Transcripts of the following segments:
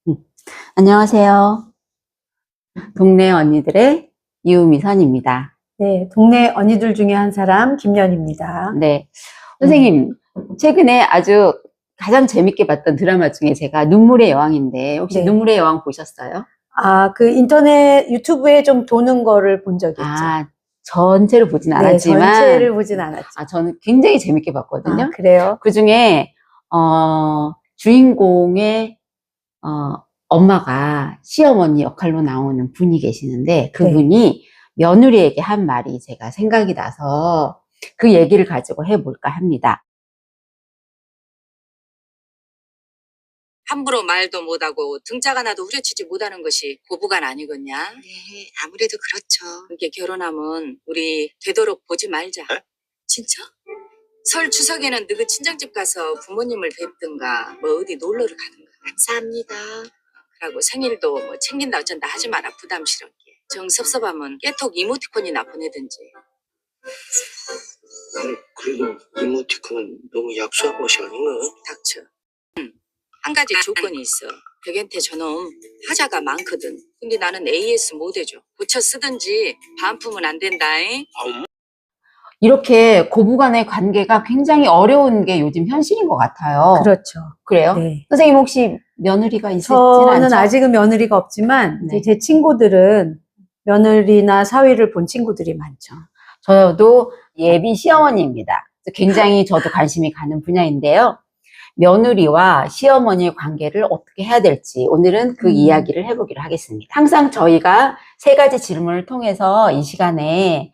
음. 안녕하세요. 동네 언니들의 유미선입니다. 네, 동네 언니들 중에 한 사람 김연입니다. 네. 선생님, 최근에 아주 가장 재밌게 봤던 드라마 중에 제가 눈물의 여왕인데, 혹시 네. 눈물의 여왕 보셨어요? 그 인터넷 유튜브에 좀 도는 거를 본 적이 있죠. 전체를 보진 네, 않았지만, 전체를 보진 않았죠. 저는 굉장히 재밌게 봤거든요. 그래요? 그 중에, 주인공의, 엄마가 시어머니 역할로 나오는 분이 계시는데, 그분이 며느리에게 한 말이 제가 생각이 나서 그 얘기를 가지고 해볼까 합니다. 함부로 말도 못하고 등짝 하나도 후려치지 못하는 것이 고부간 아니겠냐? 네, 아무래도 그렇죠. 그렇게 결혼하면 우리 되도록 보지 말자. 진짜? 설 추석에는 너희 친정집 가서 부모님을 뵙든가 뭐 어디 놀러를 가든가. 감사합니다. 그러고 생일도 뭐 챙긴다 어쩐다 하지 마라, 부담스럽게. 정 섭섭하면 깨톡 이모티콘이나 보내든지. 아니, 그래도 이모티콘은 너무 약소한 것이 아닌가? 닥쳐. 한 가지 조건이 있어. 벽한테 저놈 하자가 많거든. 근데 나는 AS 못 해줘. 고쳐 쓰든지 반품은 안 된다잉. 이렇게 고부간의 관계가 굉장히 어려운 게 요즘 현실인 것 같아요. 그렇죠. 그래요? 네. 선생님 혹시 며느리가 있을진 저는 않죠? 아직은 며느리가 없지만 네. 이제 제 친구들은 며느리나 사위를 본 친구들이 많죠. 저도 예비 시어머니입니다. 굉장히 저도 관심이 가는 분야인데요. 며느리와 시어머니의 관계를 어떻게 해야 될지 오늘은 그 이야기를 해보기로 하겠습니다. 항상 저희가 세 가지 질문을 통해서 이 시간에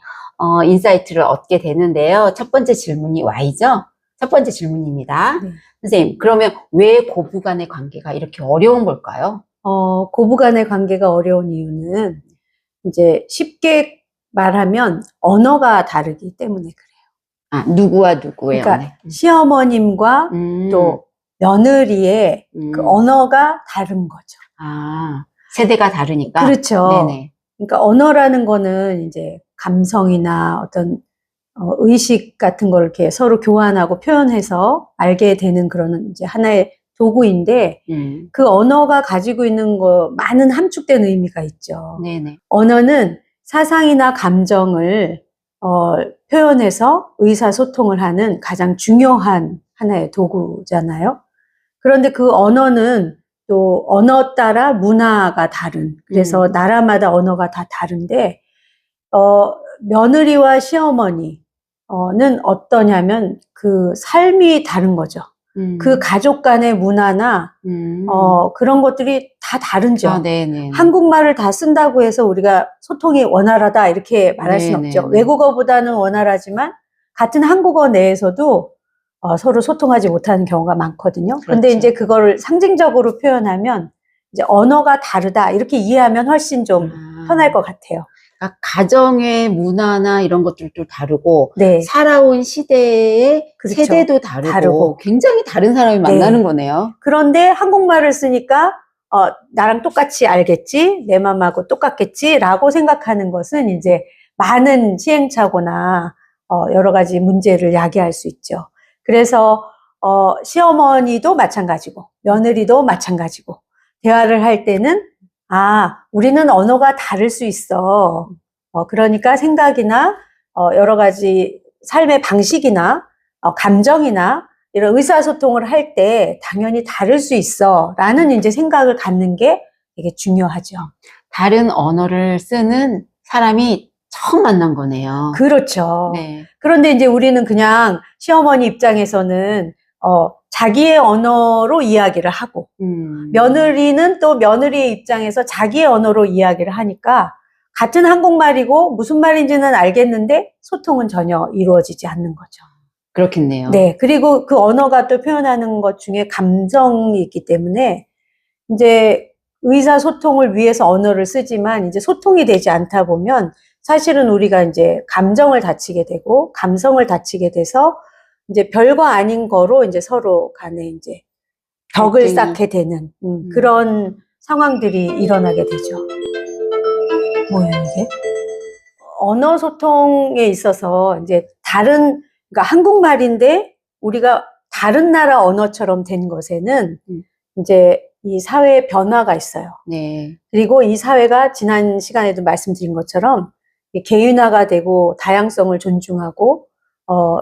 인사이트를 얻게 되는데요. 첫 번째 질문이 Y죠? 첫 번째 질문입니다. 네. 선생님, 그러면 왜 고부간의 관계가 이렇게 어려운 걸까요? 고부간의 관계가 어려운 이유는 이제 쉽게 말하면 언어가 다르기 때문에 그래요. 누구와 누구의 그러니까 시어머님과 또 며느리의 그 언어가 다른 거죠. 세대가 다르니까? 그렇죠. 네네. 그러니까 언어라는 거는 이제 감성이나 어떤 의식 같은 걸 이렇게 서로 교환하고 표현해서 알게 되는 그런 이제 하나의 도구인데 그 언어가 가지고 있는 많은 함축된 의미가 있죠. 네네. 언어는 사상이나 감정을 표현해서 의사소통을 하는 가장 중요한 하나의 도구잖아요. 그런데 그 언어는 또 언어 따라 문화가 다른, 그래서 나라마다 언어가 다 다른데 며느리와 시어머니는 어떠냐면 그 삶이 다른 거죠. 그 가족 간의 문화나 그런 것들이 다 다른죠. 네네. 한국말을 다 쓴다고 해서 우리가 소통이 원활하다 이렇게 말할 수는 없죠. 외국어보다는 원활하지만 같은 한국어 내에서도 서로 소통하지 못하는 경우가 많거든요. 그런데 그렇죠. 이제 그거를 상징적으로 표현하면 이제 언어가 다르다 이렇게 이해하면 훨씬 좀 편할 것 같아요. 그러니까 가정의 문화나 이런 것들도 다르고 네. 살아온 시대의 그렇죠. 세대도 다르고 굉장히 다른 사람이 만나는 거네요. 그런데 한국말을 쓰니까 나랑 똑같이 알겠지, 내 맘하고 똑같겠지 라고 생각하는 것은 이제 많은 시행착오나 여러 가지 문제를 야기할 수 있죠. 그래서 시어머니도 마찬가지고 며느리도 마찬가지고 대화를 할 때는 우리는 언어가 다를 수 있어. 그러니까 생각이나 여러 가지 삶의 방식이나 감정이나 이런 의사소통을 할 때 당연히 다를 수 있어 라는 이제 생각을 갖는 게 되게 중요하죠. 다른 언어를 쓰는 사람이 처음 만난 거네요. 그렇죠. 네. 그런데 이제 우리는 그냥 시어머니 입장에서는 자기의 언어로 이야기를 하고 며느리는 또 며느리의 입장에서 자기의 언어로 이야기를 하니까 같은 한국말이고 무슨 말인지는 알겠는데 소통은 전혀 이루어지지 않는 거죠. 그렇겠네요. 네. 그리고 그 언어가 또 표현하는 것 중에 감정이 있기 때문에 이제 의사소통을 위해서 언어를 쓰지만 이제 소통이 되지 않다 보면 사실은 우리가 이제 감정을 다치게 되고 감성을 다치게 돼서 이제 별거 아닌 거로 이제 서로 간에 이제 벽을 쌓게 되는 그런 상황들이 일어나게 되죠. 뭐야 이게? 언어 소통에 있어서 이제 그러니까 한국말인데 우리가 다른 나라 언어처럼 된 것에는 이제 이 사회의 변화가 있어요. 네. 그리고 이 사회가 지난 시간에도 말씀드린 것처럼 개인화가 되고 다양성을 존중하고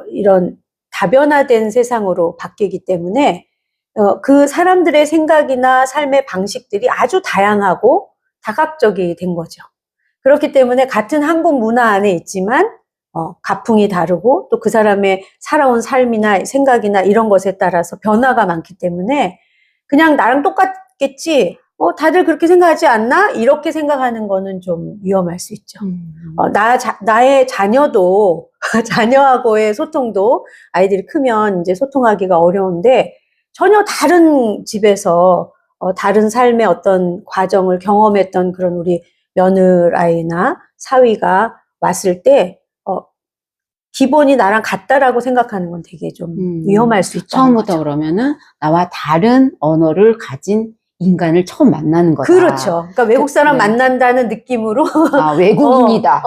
이런 다변화된 세상으로 바뀌기 때문에 그 사람들의 생각이나 삶의 방식들이 아주 다양하고 다각적이 된 거죠. 그렇기 때문에 같은 한국 문화 안에 있지만 가풍이 다르고 또 그 사람의 살아온 삶이나 생각이나 이런 것에 따라서 변화가 많기 때문에 그냥 나랑 똑같겠지, 다들 그렇게 생각하지 않나? 이렇게 생각하는 거는 좀 위험할 수 있죠. 나의 자녀도, 자녀하고의 소통도 아이들이 크면 이제 소통하기가 어려운데 전혀 다른 집에서 다른 삶의 어떤 과정을 경험했던 그런 우리 며느라이나 사위가 왔을 때, 기본이 나랑 같다라고 생각하는 건 되게 좀 위험할 수 있다. 처음부터 그러면은 나와 다른 언어를 가진 인간을 처음 만나는 거다. 그렇죠. 그러니까 외국 사람 네. 만난다는 느낌으로 아, 외국인이다.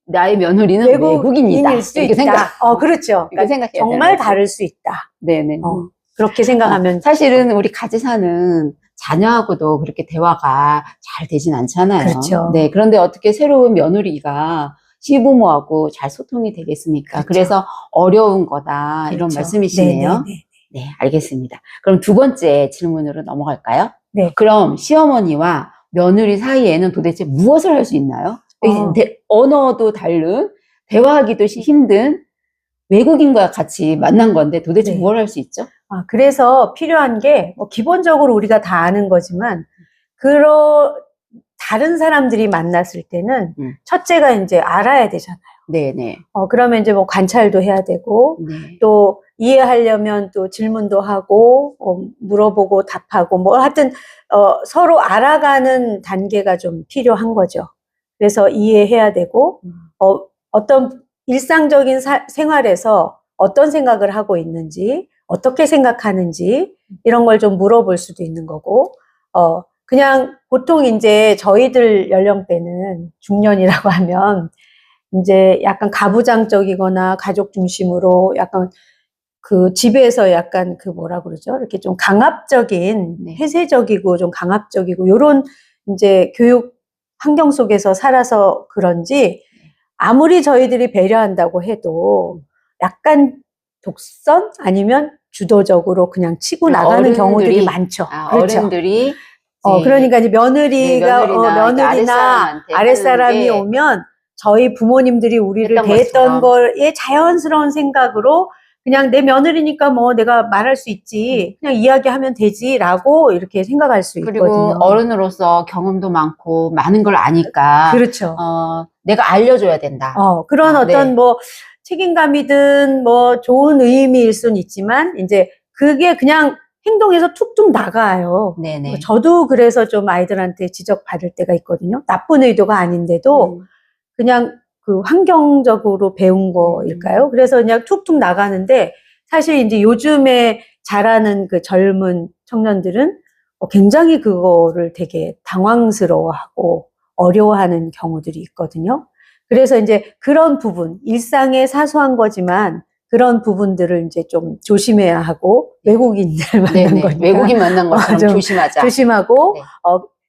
나의 며느리는 외국인이다. 외국인일 수 이렇게 있다. 생각. 그렇죠. 이렇게 생각해야 정말 되는 거죠. 다를 수 있다. 네네. 그렇게 생각하면 사실은 우리 같이 사는 자녀하고도 그렇게 대화가 잘 되진 않잖아요. 그렇죠. 네. 그런데 어떻게 새로운 며느리가 시부모하고 잘 소통이 되겠습니까? 그렇죠. 그래서 어려운 거다. 이런 그렇죠. 말씀이시네요. 네네네. 네, 알겠습니다. 그럼 두 번째 질문으로 넘어갈까요? 네. 그럼 시어머니와 며느리 사이에는 도대체 무엇을 할 수 있나요? 언어도 다른, 대화하기도 힘든 외국인과 같이 만난 건데 도대체 네. 뭘 할 수 있죠? 그래서 필요한 게 기본적으로 우리가 다 아는 거지만 다른 사람들이 만났을 때는 첫째가 이제 알아야 되잖아요. 네네. 그러면 이제 뭐 관찰도 해야 되고 네. 또 이해하려면 또 질문도 하고 물어보고 답하고 뭐 하여튼 서로 알아가는 단계가 좀 필요한 거죠. 그래서 이해해야 되고 어떤 일상적인 생활에서 어떤 생각을 하고 있는지 어떻게 생각하는지 이런 걸 좀 물어볼 수도 있는 거고 그냥 보통 이제 저희들 연령대는 중년이라고 하면 이제 약간 가부장적이거나 가족 중심으로 약간 그 집에서 약간 그 뭐라 그러죠? 이렇게 좀 강압적인, 네. 폐쇄적이고 좀 강압적이고 요런 이제 교육 환경 속에서 살아서 그런지 아무리 저희들이 배려한다고 해도 약간 독선 아니면 주도적으로 그냥 치고 나가는 경우들이 많죠. 그렇죠. 어른들이 그러니까 이제 며느리나 아랫사람이 오면 저희 부모님들이 우리를 대했던 거에 자연스러운 생각으로 그냥 내 며느리니까 뭐 내가 말할 수 있지, 그냥 이야기하면 되지라고 이렇게 생각할 수 그리고 있거든요. 어른으로서 경험도 많고 많은 걸 아니까 그렇죠. 내가 알려줘야 된다. 그런 어떤 네. 뭐 책임감이든 뭐 좋은 의미일 수는 있지만 이제 그게 그냥 행동에서 툭툭 나가요. 네네. 저도 그래서 좀 아이들한테 지적받을 때가 있거든요. 나쁜 의도가 아닌데도 그냥 그 환경적으로 배운 거일까요? 그래서 그냥 툭툭 나가는데 사실 이제 요즘에 자라는 그 젊은 청년들은 굉장히 그거를 되게 당황스러워하고 어려워하는 경우들이 있거든요. 그래서 이제 그런 부분, 일상의 사소한 거지만 그런 부분들을 이제 좀 조심해야 하고 외국인들 만난 거니까 외국인 만난 것처럼 조심하자. 조심하고 네.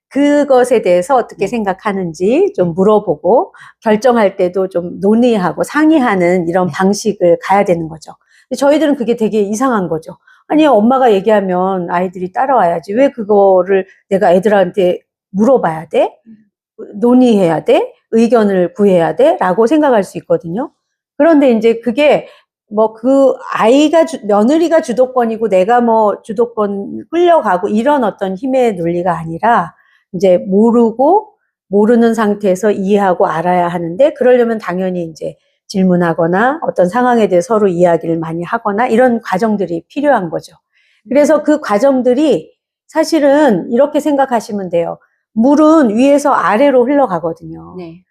그것에 대해서 어떻게 생각하는지 좀 물어보고 결정할 때도 좀 논의하고 상의하는 이런 방식을 가야 되는 거죠. 근데 저희들은 그게 되게 이상한 거죠. 아니 엄마가 얘기하면 아이들이 따라와야지 왜 그거를 내가 애들한테 물어봐야 돼? 논의해야 돼? 의견을 구해야 돼? 라고 생각할 수 있거든요. 그런데 이제 그게 뭐 그 아이가 며느리가 주도권이고 내가 뭐 주도권 끌려가고 이런 어떤 힘의 논리가 아니라 이제 모르는 상태에서 이해하고 알아야 하는데 그러려면 당연히 이제 질문하거나 어떤 상황에 대해 서로 이야기를 많이 하거나 이런 과정들이 필요한 거죠. 그래서 그 과정들이 사실은 이렇게 생각하시면 돼요. 물은 위에서 아래로 흘러가거든요. 네.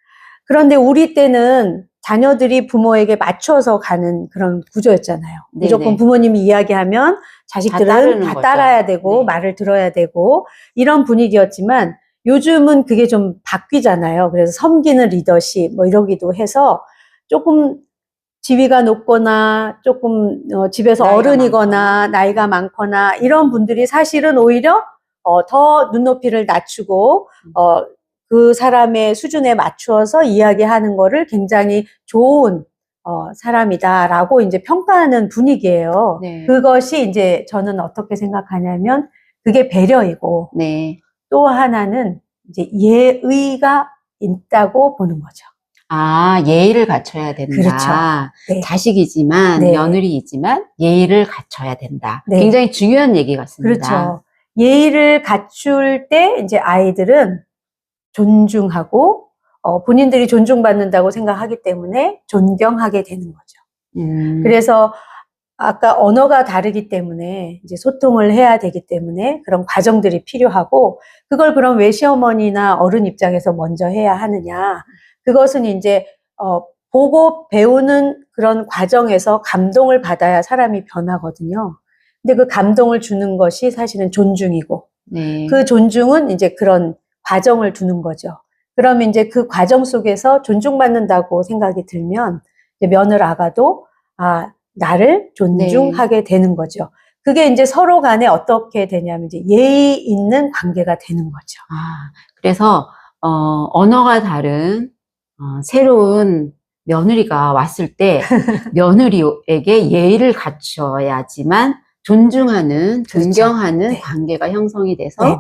그런데 우리 때는 자녀들이 부모에게 맞춰서 가는 그런 구조였잖아요. 네네. 무조건 부모님이 이야기하면 자식들은 다 따라야 되고 말을 들어야 되고 이런 분위기였지만 요즘은 그게 좀 바뀌잖아요. 그래서 섬기는 리더십 뭐 이러기도 해서 조금 지위가 높거나 조금 집에서 어른이거나 나이가 많거나 이런 분들이 사실은 오히려 더 눈높이를 낮추고, 그 사람의 수준에 맞추어서 이야기하는 거를 굉장히 좋은, 사람이다라고 이제 평가하는 분위기예요. 네. 그것이 이제 저는 어떻게 생각하냐면, 그게 배려이고, 네. 또 하나는 이제 예의가 있다고 보는 거죠. 아, 예의를 갖춰야 된다. 그렇죠. 네. 자식이지만, 네. 며느리이지만, 예의를 갖춰야 된다. 네. 굉장히 중요한 얘기 같습니다. 그렇죠. 예의를 갖출 때 이제 아이들은 존중하고, 본인들이 존중받는다고 생각하기 때문에 존경하게 되는 거죠. 그래서 아까 언어가 다르기 때문에 이제 소통을 해야 되기 때문에 그런 과정들이 필요하고, 그걸 그럼 왜 시어머니나 어른 입장에서 먼저 해야 하느냐. 그것은 이제, 보고 배우는 그런 과정에서 감동을 받아야 사람이 변하거든요. 근데 그 감동을 주는 것이 사실은 존중이고, 네. 그 존중은 이제 그런 과정을 두는 거죠. 그러면 이제 그 과정 속에서 존중받는다고 생각이 들면, 이제 며느라가도, 나를 존중하게 되는 거죠. 그게 이제 서로 간에 어떻게 되냐면 이제 예의 있는 관계가 되는 거죠. 그래서, 언어가 다른, 새로운 며느리가 왔을 때, 며느리에게 예의를 갖춰야지만, 존중하는, 그렇죠. 존경하는 네. 관계가 형성이 돼서, 네.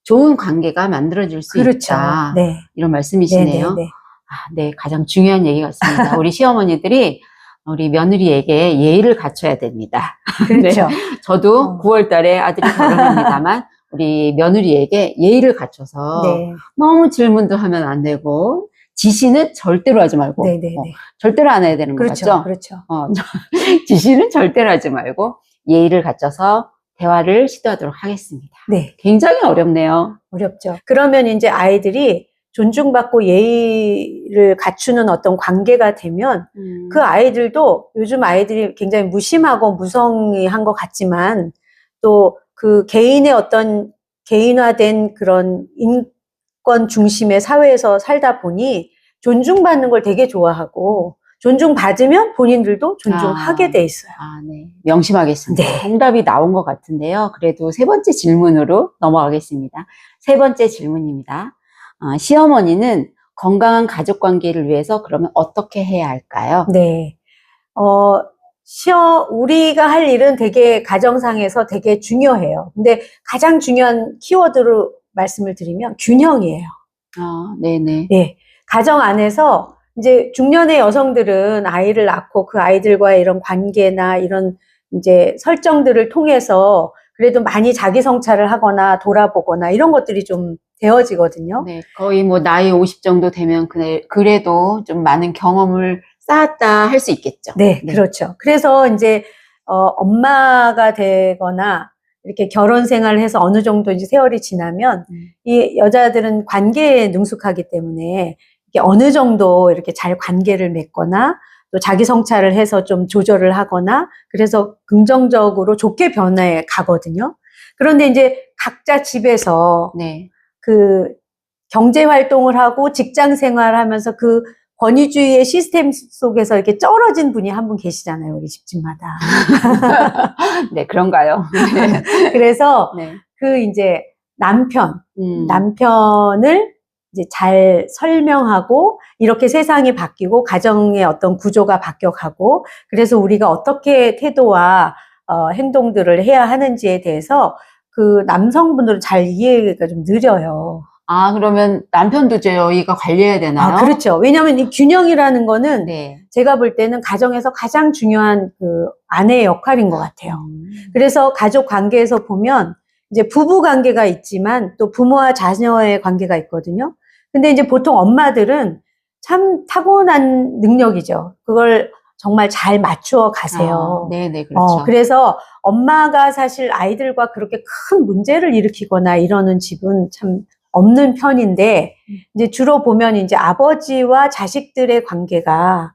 좋은 관계가 만들어질 수 그렇죠. 있다. 네. 이런 말씀이시네요. 네. 네, 가장 중요한 얘기 같습니다. 우리 시어머니들이 우리 며느리에게 예의를 갖춰야 됩니다. 그렇죠. 네, 저도 9월 달에 아들이 결혼합니다만 우리 며느리에게 예의를 갖춰서 네. 너무 질문도 하면 안 되고 지시는 절대로 하지 말고 네. 절대로 안 해야 되는 그렇죠. 거죠. 그렇죠. 지시는 절대로 하지 말고 예의를 갖춰서 대화를 시도하도록 하겠습니다. 네. 굉장히 어렵네요. 어렵죠. 그러면 이제 아이들이 존중받고 예의를 갖추는 어떤 관계가 되면 그 아이들도 요즘 아이들이 굉장히 무심하고 무성의한 것 같지만 또 그 개인의 어떤 개인화된 그런 인권 중심의 사회에서 살다 보니 존중받는 걸 되게 좋아하고 존중받으면 본인들도 존중하게 돼 있어요. 네. 명심하겠습니다. 네. 정답이 나온 것 같은데요. 그래도 세 번째 질문으로 넘어가겠습니다. 세 번째 질문입니다. 시어머니는 건강한 가족 관계를 위해서 그러면 어떻게 해야 할까요? 네. 우리가 할 일은 되게 가정상에서 되게 중요해요. 근데 가장 중요한 키워드로 말씀을 드리면 균형이에요. 네네. 네. 가정 안에서 이제 중년의 여성들은 아이를 낳고 그 아이들과의 이런 관계나 이런 이제 설정들을 통해서 그래도 많이 자기 성찰을 하거나 돌아보거나 이런 것들이 좀 되어지거든요. 네. 거의 뭐 나이 50 정도 되면 그래도 좀 많은 경험을 쌓았다 할 수 있겠죠. 네, 그렇죠. 그래서 이제, 엄마가 되거나 이렇게 결혼 생활을 해서 어느 정도 이제 세월이 지나면 이 여자들은 관계에 능숙하기 때문에 이게 어느 정도 이렇게 잘 관계를 맺거나 또 자기 성찰을 해서 좀 조절을 하거나 그래서 긍정적으로 좋게 변해 가거든요. 그런데 이제 각자 집에서 네. 그 경제 활동을 하고 직장 생활을 하면서 그 권위주의의 시스템 속에서 이렇게 쩔어진 분이 한 분 계시잖아요, 우리 집집마다. 네, 그런가요? 그래서 네. 그 이제 남편을 이제 잘 설명하고 이렇게 세상이 바뀌고 가정의 어떤 구조가 바뀌어가고 그래서 우리가 어떻게 태도와 행동들을 해야 하는지에 대해서 그 남성분들은 잘 이해가 좀 느려요. 그러면 남편도 제 여기가 관리해야 되나요? 그렇죠. 왜냐하면 이 균형이라는 거는 네. 제가 볼 때는 가정에서 가장 중요한 그 아내의 역할인 것 같아요. 그래서 가족 관계에서 보면 이제 부부 관계가 있지만 또 부모와 자녀의 관계가 있거든요. 근데 이제 보통 엄마들은 참 타고난 능력이죠. 그걸 정말 잘 맞추어 가세요. 네네, 그렇죠. 그래서 엄마가 사실 아이들과 그렇게 큰 문제를 일으키거나 이러는 집은 참 없는 편인데, 이제 주로 보면 이제 아버지와 자식들의 관계가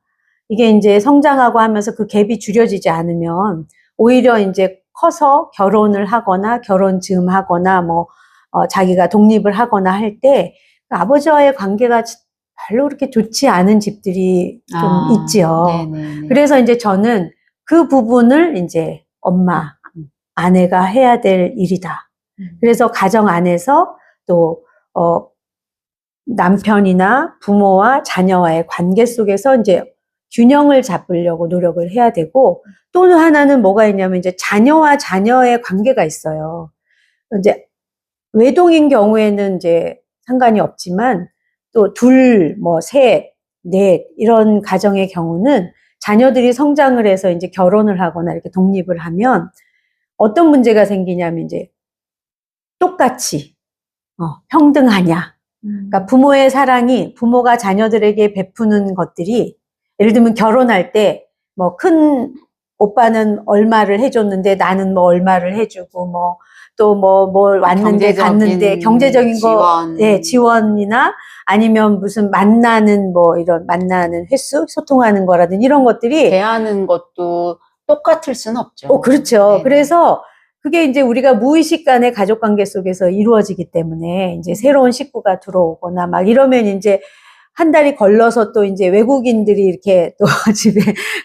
이게 이제 성장하고 하면서 그 갭이 줄여지지 않으면 오히려 이제 커서 결혼을 하거나 결혼 즈음 하거나 자기가 독립을 하거나 할 때 아버지와의 관계가 별로 그렇게 좋지 않은 집들이 좀 있지요. 네네네. 그래서 이제 저는 그 부분을 이제 엄마, 아내가 해야 될 일이다. 그래서 가정 안에서 또 남편이나 부모와 자녀와의 관계 속에서 이제 균형을 잡으려고 노력을 해야 되고, 또 하나는 뭐가 있냐면 이제 자녀와 자녀의 관계가 있어요. 이제 외동인 경우에는 이제 상관이 없지만 또 둘, 뭐 셋, 넷 이런 가정의 경우는 자녀들이 성장을 해서 이제 결혼을 하거나 이렇게 독립을 하면 어떤 문제가 생기냐면 이제 똑같이 평등하냐. 그러니까 부모의 사랑이 부모가 자녀들에게 베푸는 것들이 예를 들면 결혼할 때 뭐 큰 오빠는 얼마를 해줬는데 나는 뭐 얼마를 해주고 뭐 또 뭘 왔는데 갔는데 경제적인 거 지원이나 아니면 무슨 만나는 뭐 이런 만나는 횟수 소통하는 거라든지 이런 것들이 대하는 것도 똑같을 수는 없죠. 그렇죠. 네네. 그래서 그게 이제 우리가 무의식 간의 가족 관계 속에서 이루어지기 때문에 이제 새로운 식구가 들어오거나 막 이러면 이제 한 달이 걸러서 또 이제 외국인들이 이렇게 또 집에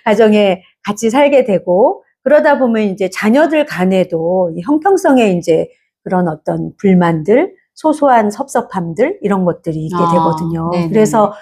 가정에 같이 살게 되고 그러다 보면 이제 자녀들 간에도 이 형평성의 이제 그런 어떤 불만들, 소소한 섭섭함들 이런 것들이 있게 되거든요. 네네. 그래서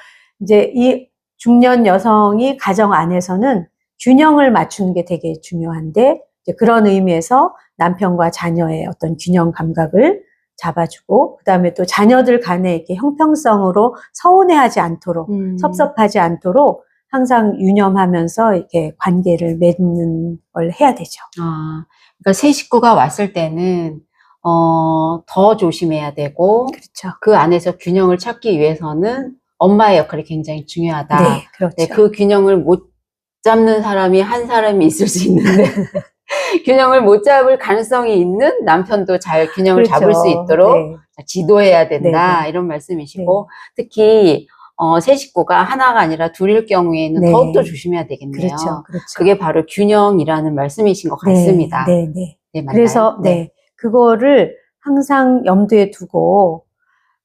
이제 이 중년 여성이 가정 안에서는 균형을 맞추는 게 되게 중요한데 이제 그런 의미에서 남편과 자녀의 어떤 균형 감각을 잡아주고 그다음에 또 자녀들 간에 이렇게 형평성으로 서운해하지 않도록 섭섭하지 않도록 항상 유념하면서 이렇게 관계를 맺는 걸 해야 되죠. 그러니까 새 식구가 왔을 때는 더 조심해야 되고 그렇죠. 그 안에서 균형을 찾기 위해서는 엄마의 역할이 굉장히 중요하다. 네, 그렇죠. 네, 그 균형을 못 잡는 사람이 한 사람이 있을 수 있는데 균형을 못 잡을 가능성이 있는 남편도 잘 균형을 그렇죠. 잡을 수 있도록 네. 지도해야 된다. 네. 이런 말씀이시고 특히 새 식구가 하나가 아니라 둘일 경우에는 네. 더욱더 조심해야 되겠네요. 그렇죠. 그렇죠. 그게 바로 균형이라는 말씀이신 것 같습니다. 네, 네. 네, 맞나요? 그래서 그거를 항상 염두에 두고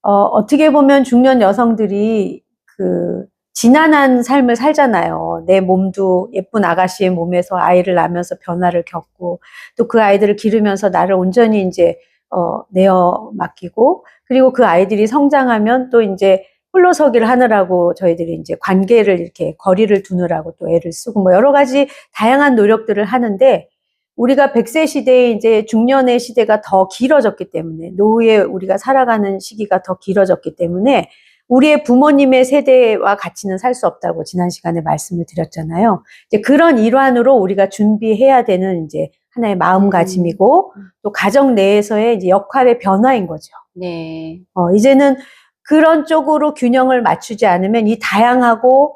어떻게 보면 중년 여성들이 그 지난한 삶을 살잖아요. 내 몸도 예쁜 아가씨의 몸에서 아이를 낳으면서 변화를 겪고 또 그 아이들을 기르면서 나를 온전히 이제 내어 맡기고 그리고 그 아이들이 성장하면 또 이제 홀로서기를 하느라고 저희들이 이제 관계를 이렇게 거리를 두느라고 또 애를 쓰고 뭐 여러 가지 다양한 노력들을 하는데 우리가 100세 시대에 이제 중년의 시대가 더 길어졌기 때문에 노후에 우리가 살아가는 시기가 더 길어졌기 때문에 우리의 부모님의 세대와 같이는 살 수 없다고 지난 시간에 말씀을 드렸잖아요. 이제 그런 일환으로 우리가 준비해야 되는 이제 하나의 마음가짐이고 또 가정 내에서의 이제 역할의 변화인 거죠. 네. 이제는 그런 쪽으로 균형을 맞추지 않으면 이 다양하고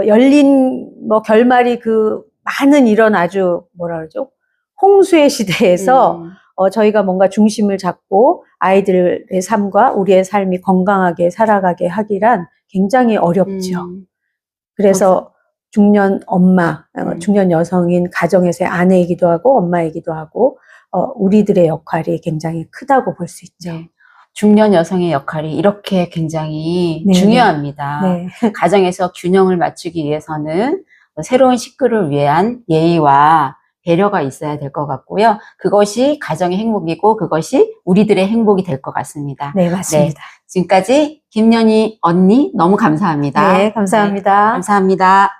열린 뭐 결말이 그 많은 이런 아주 뭐라 그러죠? 홍수의 시대에서 저희가 뭔가 중심을 잡고 아이들의 삶과 우리의 삶이 건강하게 살아가게 하기란 굉장히 어렵죠. 그래서 중년 엄마, 중년 여성인 가정에서의 아내이기도 하고 엄마이기도 하고 우리들의 역할이 굉장히 크다고 볼 수 있죠. 네. 중년 여성의 역할이 이렇게 굉장히 네. 중요합니다. 네. 가정에서 균형을 맞추기 위해서는 새로운 식구를 위한 예의와 배려가 있어야 될 것 같고요. 그것이 가정의 행복이고 그것이 우리들의 행복이 될 것 같습니다. 네, 맞습니다. 지금까지 김연희 언니 너무 감사합니다. 네, 감사합니다. 감사합니다.